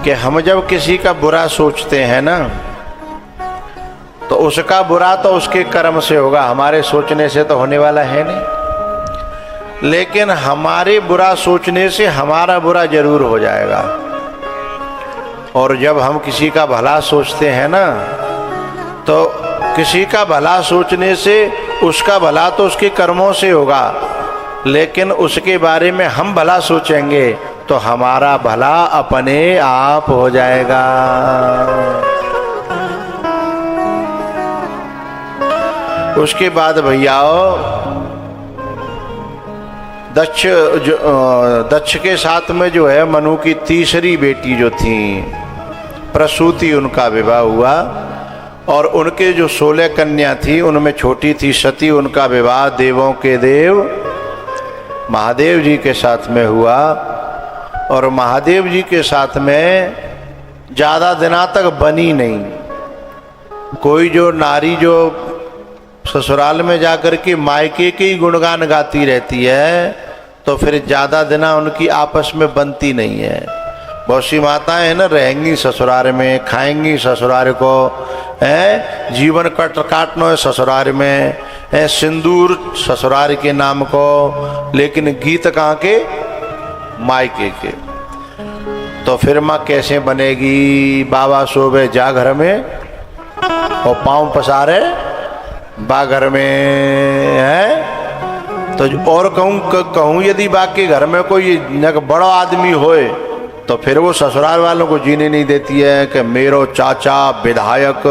कि हम जब किसी का बुरा सोचते हैं ना, तो उसका बुरा तो उसके कर्म से होगा, हमारे सोचने से तो होने वाला है नहीं। लेकिन हमारे बुरा सोचने से हमारा बुरा जरूर हो जाएगा। और जब हम किसी का भला सोचते हैं ना, तो किसी का भला सोचने से उसका भला तो उसके कर्मों से होगा, लेकिन उसके बारे में हम भला सोचेंगे तो हमारा भला अपने आप हो जाएगा। उसके बाद भैयाओ, दक्ष के साथ में जो है मनु की तीसरी बेटी जो थी प्रसूति, उनका विवाह हुआ। और उनके जो 16 कन्या थी उनमें छोटी थी सती, उनका विवाह देवों के देव महादेव जी के साथ में हुआ। और महादेव जी के साथ में ज़्यादा दिनों तक बनी नहीं। कोई जो नारी जो ससुराल में जाकर के मायके के ही गुणगान गाती रहती है, तो फिर ज़्यादा दिन उनकी आपस में बनती नहीं है। बहुत सी माताएं हैं ना, रहेंगी ससुराल में, खाएंगी ससुराल को, है जीवन काटना है ससुराल में, है सिंदूर ससुराल के नाम को, लेकिन गीत कहाँ के, मायके के। तो फिर माँ कैसे बनेगी? बाबा सोवे जा घर में और पाँव पसारे बा घर में, है। तो और कहूँ यदि बाकी घर में कोई बड़ा आदमी होए, तो फिर वो ससुराल वालों को जीने नहीं देती है कि मेरो चाचा विधायक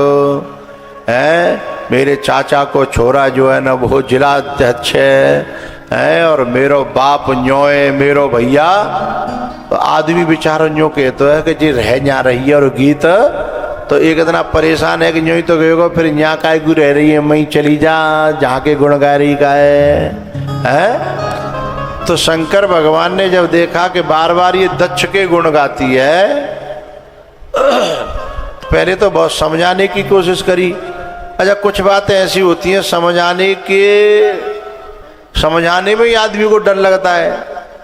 है, मेरे चाचा को छोरा जो है ना वो जिला अध्यक्ष है, और मेरो बाप न्योए, मेरो भैया। तो आदमी बेचारा न्यो कहते है कि जी रह जा रही है। और गीत तो एक इतना परेशान है कि न्यों ही तो कहेगा फिर यहाँ काय गु रह रही है, मई चली जा जहाँ के गुण गा रही का है। तो शंकर भगवान ने जब देखा कि बार बार ये दक्ष के गुण गाती है, पहले तो बहुत समझाने की कोशिश करी। अच्छा, कुछ बातें ऐसी होती हैं समझाने में ही आदमी को डर लगता है,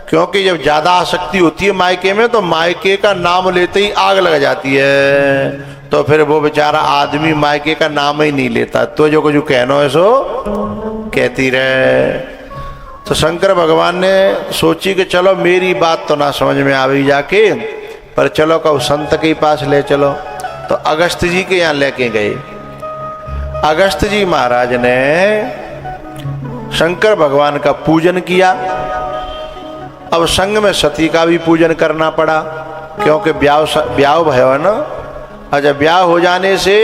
क्योंकि जब ज्यादा आसक्ति होती है मायके में, तो मायके का नाम लेते ही आग लग जाती है। तो फिर वो बेचारा आदमी मायके का नाम ही नहीं लेता, तो जो कुछ कहना है सो कहती रहे। तो शंकर भगवान ने सोची कि चलो मेरी बात तो ना समझ में आवी जाके, पर चलो कहो संत के पास ले चलो। तो अगस्त जी के यहाँ लेके गए। अगस्त जी महाराज ने शंकर भगवान का पूजन किया। अब संग में सती का भी पूजन करना पड़ा, क्योंकि ब्याह भयो है ना। अच्छा, ब्याह हो जाने से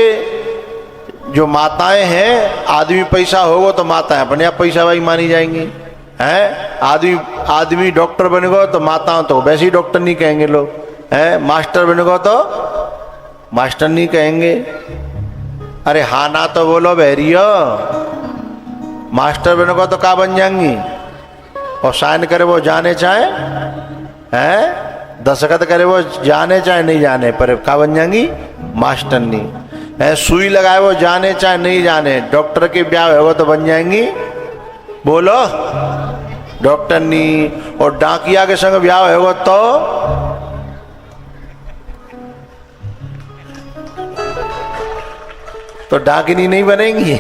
जो माताएं हैं, आदमी पैसा होगा तो माताएं अपने आप पैसा भाई मानी जाएंगी, हैं। आदमी डॉक्टर बनेगा तो माताओं तो वैसे ही डॉक्टर नहीं कहेंगे लोग, हैं। मास्टर बनेगा तो मास्टर नहीं कहेंगे। अरे हाँ ना तो बोलो बहरियो, मास्टर बनेगा तो का बन जाएंगी? और साइन करे वो जाने चाहे, हैं, दस्तखत करे वो जाने चाहे नहीं जाने, पर का बन जाएंगी? मास्टर नहीं है। सुई लगाए वो जाने चाहे नहीं जाने, डॉक्टर के ब्याह होगा तो बन जाएंगी, बोलो डॉक्टर नहीं। और डाकिया के संग ब्याह होगा तो डाकिनी नहीं बनेंगी,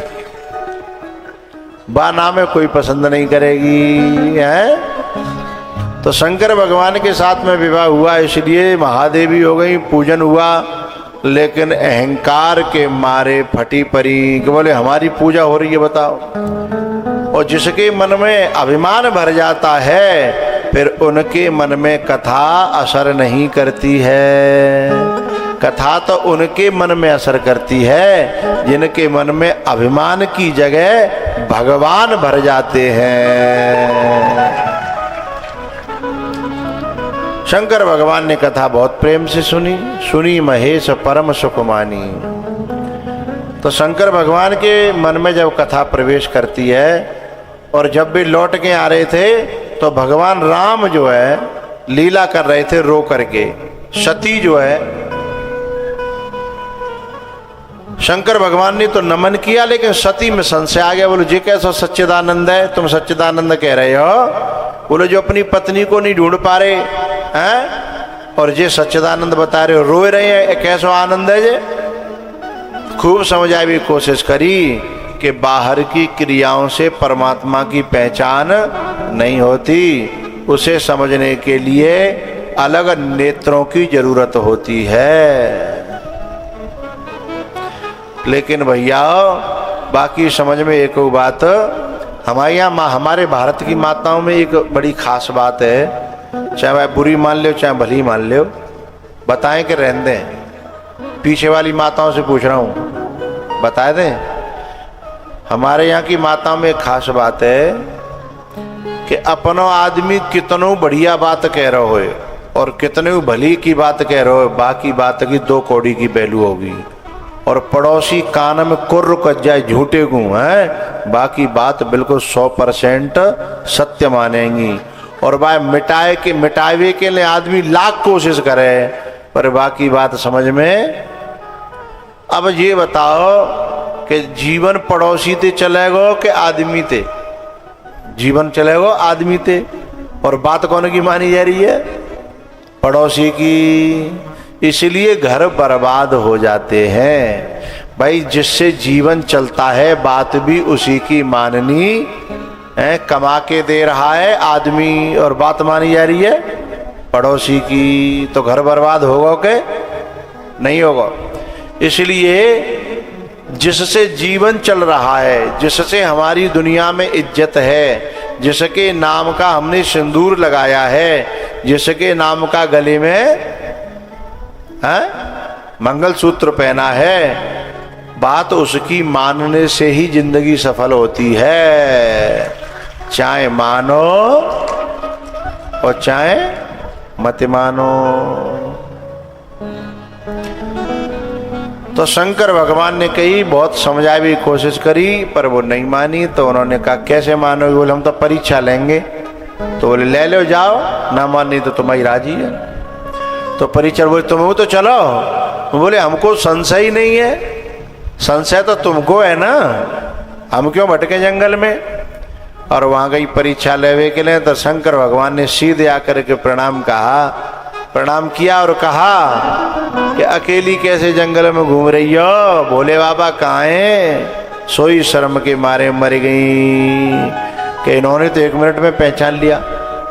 बा नाम में कोई पसंद नहीं करेगी, है। तो शंकर भगवान के साथ में विवाह हुआ, इसलिए महादेवी हो गई, पूजन हुआ। लेकिन अहंकार के मारे फटी पड़ी कि बोले हमारी पूजा हो रही है, बताओ। और जिसके मन में अभिमान भर जाता है, फिर उनके मन में कथा असर नहीं करती है। कथा तो उनके मन में असर करती है जिनके मन में अभिमान की जगह भगवान भर जाते हैं। शंकर भगवान ने कथा बहुत प्रेम से सुनी महेश परम सुख मानी। तो शंकर भगवान के मन में जब कथा प्रवेश करती है, और जब भी लौट के आ रहे थे तो भगवान राम जो है लीला कर रहे थे रो करके। सती जो है, शंकर भगवान ने तो नमन किया, लेकिन सती में संशय आ गया। बोलो जी कैसा सच्चिदानंद है, तुम सच्चिदानंद कह रहे हो? बोलो जो अपनी पत्नी को नहीं ढूंढ पा रहे हैं, और जे सच्चिदानंद बता रहे हो रोए रहे हैं, कैसो आनंद है जे? खूब समझाने की कोशिश करी कि बाहर की क्रियाओं से परमात्मा की पहचान नहीं होती, उसे समझने के लिए अलग नेत्रों की जरूरत होती है। लेकिन भैया बाकी समझ में एक बात, हमारे यहाँ हमारे भारत की माताओं में एक बड़ी खास बात है, चाहे वह बुरी मान लो चाहे भली मान लो, बताएं कि रहने दें? पीछे वाली माताओं से पूछ रहा हूँ, बता दें। हमारे यहाँ की माताओं में एक खास बात है कि अपनो आदमी कितनों बढ़िया बात कह रहे हो और कितने भली की बात कह रहे हो, बाकी बात की दो कौड़ी की पहलू होगी। और पड़ोसी कान में कुर्र कच जाए झूठे को है, बाकी बात बिल्कुल 100% सत्य मानेंगी। और भाई मिटावे के लिए आदमी लाख कोशिश करे, पर बाकी बात समझ में। अब ये बताओ कि जीवन पड़ोसी ते चलेगो कि आदमी ते? जीवन चलेगो आदमी ते, और बात कौन की मानी जा रही है? पड़ोसी की। इसलिए घर बर्बाद हो जाते हैं। भाई जिससे जीवन चलता है बात भी उसी की माननी है। कमा के दे रहा है आदमी और बात मानी जा रही है पड़ोसी की, तो घर बर्बाद होगा के नहीं होगा। इसलिए जिससे जीवन चल रहा है, जिससे हमारी दुनिया में इज्जत है, जिसके नाम का हमने सिंदूर लगाया है, जिसके नाम का गले में मंगलसूत्र पहना है, बात उसकी मानने से ही जिंदगी सफल होती है। चाहे मानो और चाहे मत मानो। तो शंकर भगवान ने कही, बहुत समझाने की कोशिश करी पर वो नहीं मानी। तो उन्होंने कहा कैसे मानोगे? बोले हम तो परीक्षा लेंगे। तो बोले ले लो जाओ, ना मानी तो तुम्हारी राजी है। तो परीक्षा बोले तुम तो चलो। बोले हमको संशय ही नहीं है। संशय तो तुमको है ना, हम क्यों भटके जंगल में? और वहां गई परीक्षा लेवे के लिए। तो शंकर भगवान ने सीधे आकर के प्रणाम किया और कहा कि अकेली कैसे जंगल में घूम रही हो? भोले बाबा कहाँ हैं? सोई शर्म के मारे मर गई। कि इन्होंने तो 1 मिनट में पहचान लिया।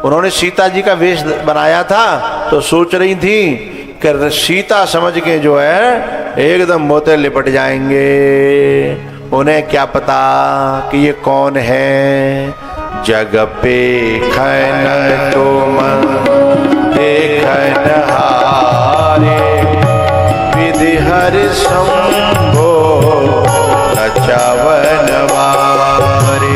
उन्होंने सीता जी का वेश बनाया था तो सोच रही थी कि सीता समझ के जो है एकदम मोते लिपट जाएंगे। उन्हें क्या पता कि ये कौन है। जग पे खैन तुम देखन हारे, विधि हर शंभो रचावन वारे।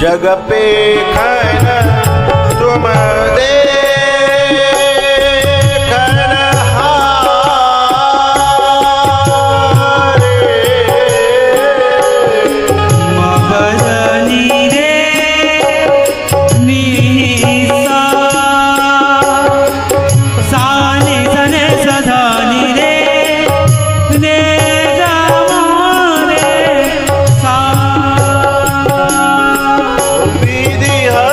जग पे खैन तुम देखन हारे, मबदनी रे नीसा साने सने सधानी रे ने जामाने सा। विधि हर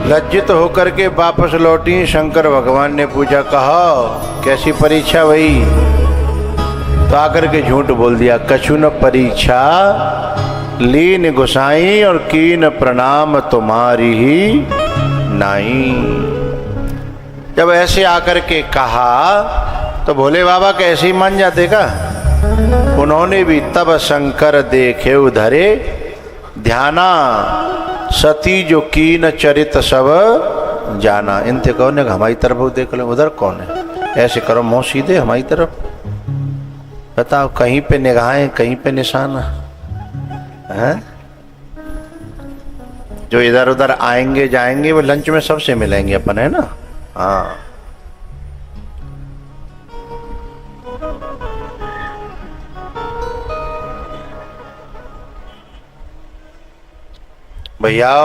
लज्जित होकर के वापस लौटी। शंकर भगवान ने पूछा, कहो कैसी परीक्षा हुई? तो आकर के झूठ बोल दिया, कछु न परीक्षा लीन गुसाई और कीन प्रणाम तुम्हारी ही नाई। जब ऐसे आकर के कहा तो भोले बाबा कैसे ही मान जाते का? उन्होंने भी तब शंकर देखे उधरे ध्याना, सती जो कीन चरित सब जाना। इनसे कौन है हमारी तरफ देख लो, उधर कौन है? ऐसे करो मुंह सीधे हमारी तरफ, बताओ कहीं पे निगाहें कहीं पे निशाना है? जो इधर उधर आएंगे जाएंगे वो लंच में सबसे मिलेंगे अपन, है ना? हाँ। भैया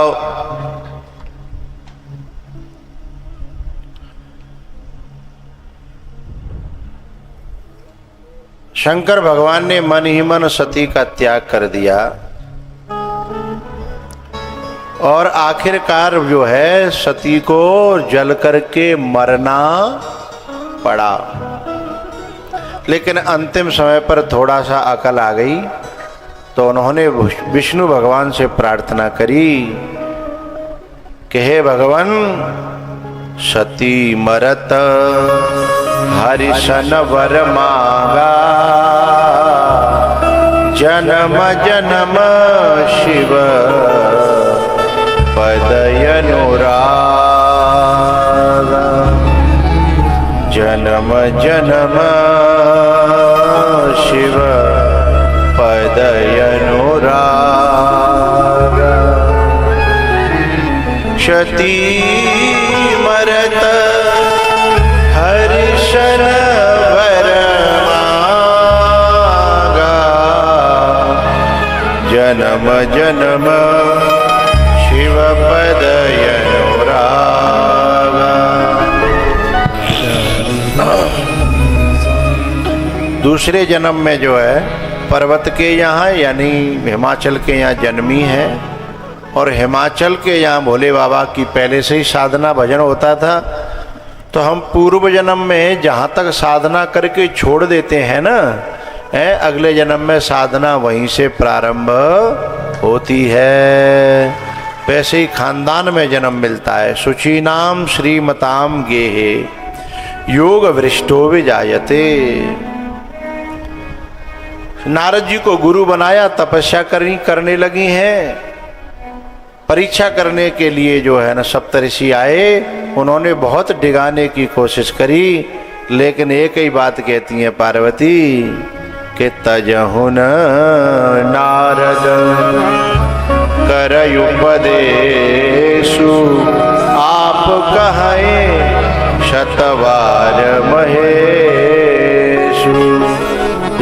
शंकर भगवान ने मन ही मन सती का त्याग कर दिया और आखिरकार जो है सती को जल करके मरना पड़ा। लेकिन अंतिम समय पर थोड़ा सा अकल आ गई तो उन्होंने विष्णु भगवान से प्रार्थना करी कि हे भगवान, सती मरत हरिशन वर मांगा, जन्म जन्म शिव पदय अनुरागा, जन्म जन्म शिव पदय अनुरागा। क्षति मरत हरिशन वर मांगा, जन्म जन्म शिव पदय अनुरागा। दूसरे जन्म में जो है पर्वत के यहाँ यानी हिमाचल के यहाँ जन्मी है और हिमाचल के यहाँ भोले बाबा की पहले से ही साधना भजन होता था। तो हम पूर्व जन्म में जहाँ तक साधना करके छोड़ देते हैं ना, अगले जन्म में साधना वहीं से प्रारंभ होती है। वैसे ही खानदान में जन्म मिलता है। शुचीनाम श्रीमताम गेहे योग वृष्टो विजायते। नारद जी को गुरु बनाया, तपस्या करने लगी हैं। परीक्षा करने के लिए जो है ना सप्तऋषि आए, उन्होंने बहुत डिगाने की कोशिश करी, लेकिन एक ही बात कहती है पार्वती कि तजहुन नारद करयुपदेशु, आप कहे शतवार महेशु,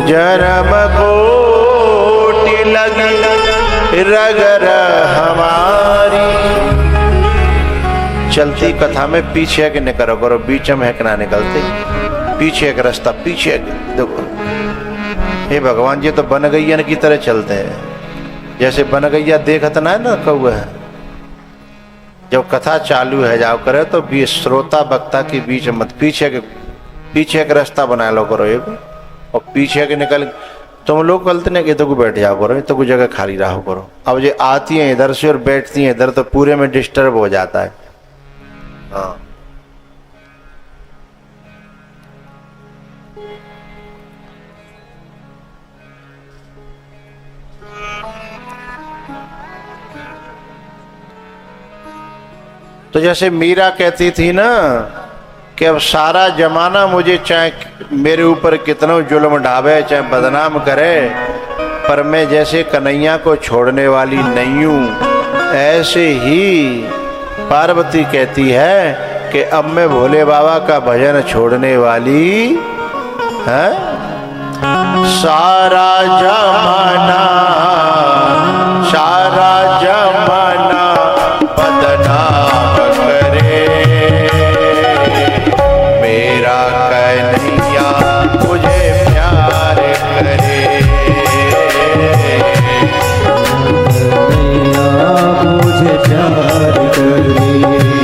जन्म कोटि लगी रगर हमारी। चलती कथा में पीछे के निकलो करो, बीच में है कि ना निकलते, पीछे का रास्ता पीछे देखो। हे भगवान जी तो बन गैया की तरह चलते हैं, जैसे बन गैया देखत ना है ना कौआ है। जब कथा चालू है जाओ करे तो बीच श्रोता वक्ता के बीच मत, पीछे का रास्ता बना लो करो एक, और पीछे के निकल तुम लोग गलत नहीं, तो को बैठ जाओ करो, तो कोई जगह खाली रहो करो। अब ये आती हैं इधर से और बैठती हैं इधर, तो पूरे में डिस्टर्ब हो जाता है। हाँ तो जैसे मीरा कहती थी ना कि अब सारा जमाना मुझे चाहे मेरे ऊपर कितना जुल्म ढावे, चाहे बदनाम करे, पर मैं जैसे कन्हैया को छोड़ने वाली नहीं हूँ। ऐसे ही पार्वती कहती है कि अब मैं भोले बाबा का भजन छोड़ने वाली है। सारा जमाना बदनाम करे, मेरा कन्हैया मुझे प्यार करे, मुझे प्यार करे।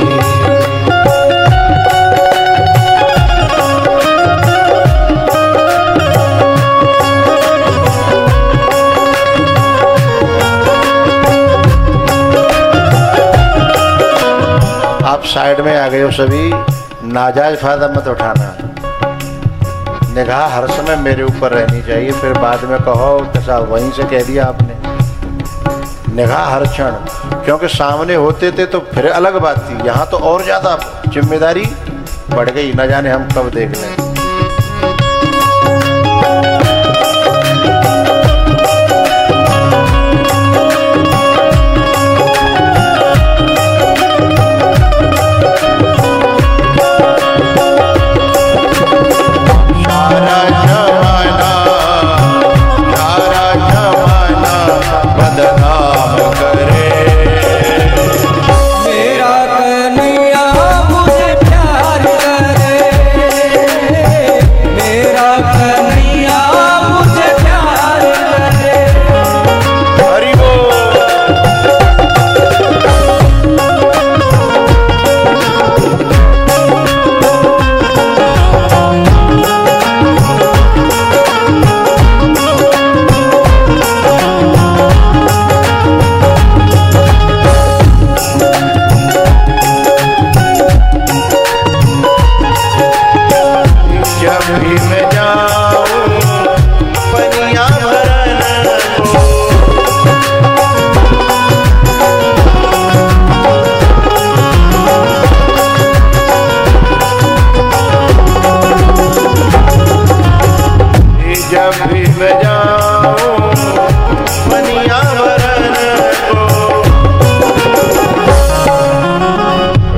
साइड में आ गए हो सभी, नाजायज फायदा मत उठाना। निगाह हर समय मेरे ऊपर रहनी चाहिए, फिर बाद में कहो तो साहब वहीं से कह दिया आपने। निगाह हर क्षण, क्योंकि सामने होते थे तो फिर अलग बात थी, यहाँ तो और ज्यादा जिम्मेदारी बढ़ गई, न जाने हम कब देख लें।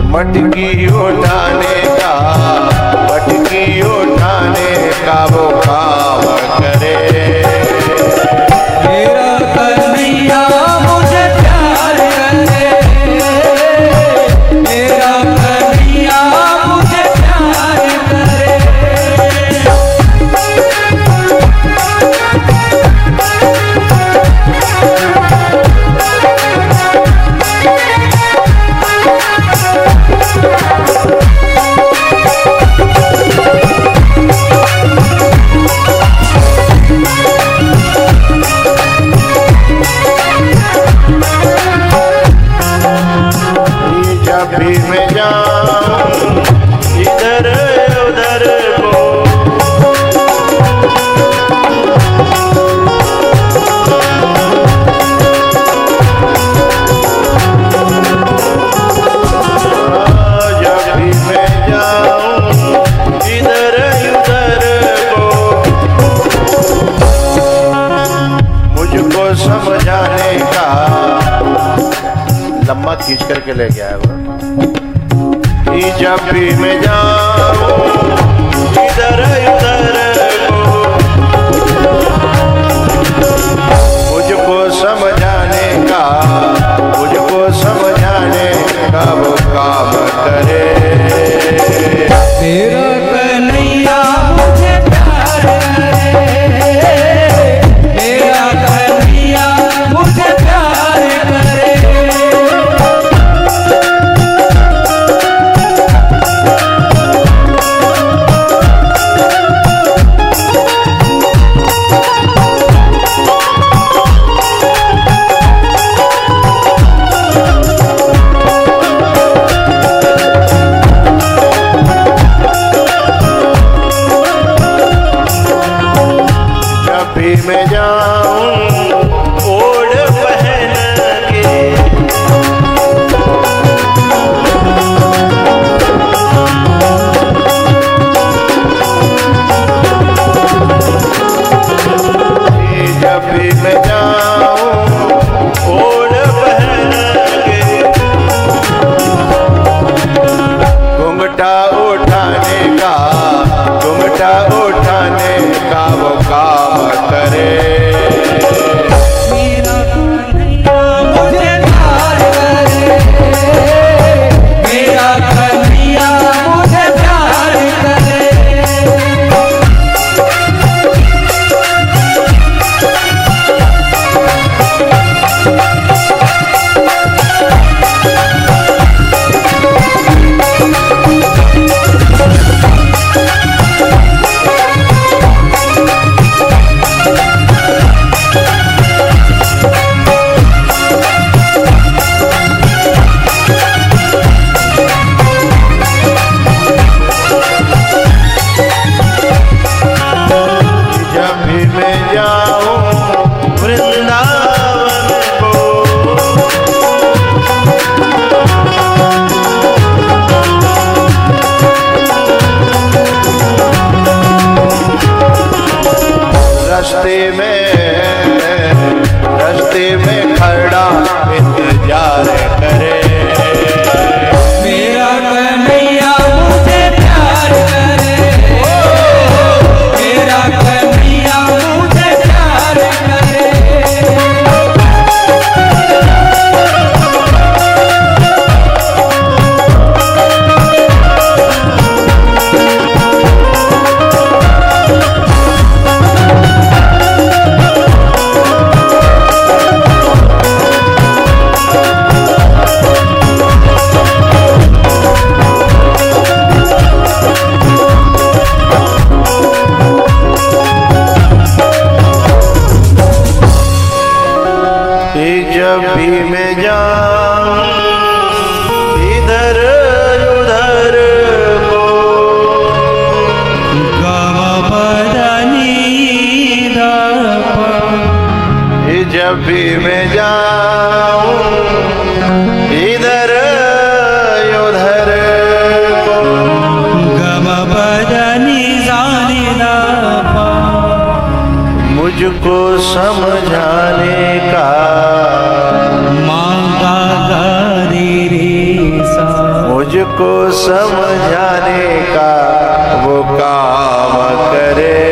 मटकी उठाने का, मटकी उठाने का वो काम करे। मेरा कन्हैया मुझे प्यार करे, मेरा कन्हैया मुझे प्यार करे। जब भी मैं जाऊं इधर उधर को, जब भी मैं जाऊं इधर उधर को, मुझको समझाने का, लम्बा खींच करके ले गया है वो। जब भी मैं जाऊं इधर उधर को, मुझको समझाने का, मुझको समझाने का वो काम करे। मेरा कन्हैया मुझे प्यार करे, मेरा कन्हैया मुझे प्यार करे। जब भी मैं जाऊं इधर उधर गम बदनी जाने दा पा मुझको समझाने का मांगा गारे रे सा मुझको समझाने का वो काम करे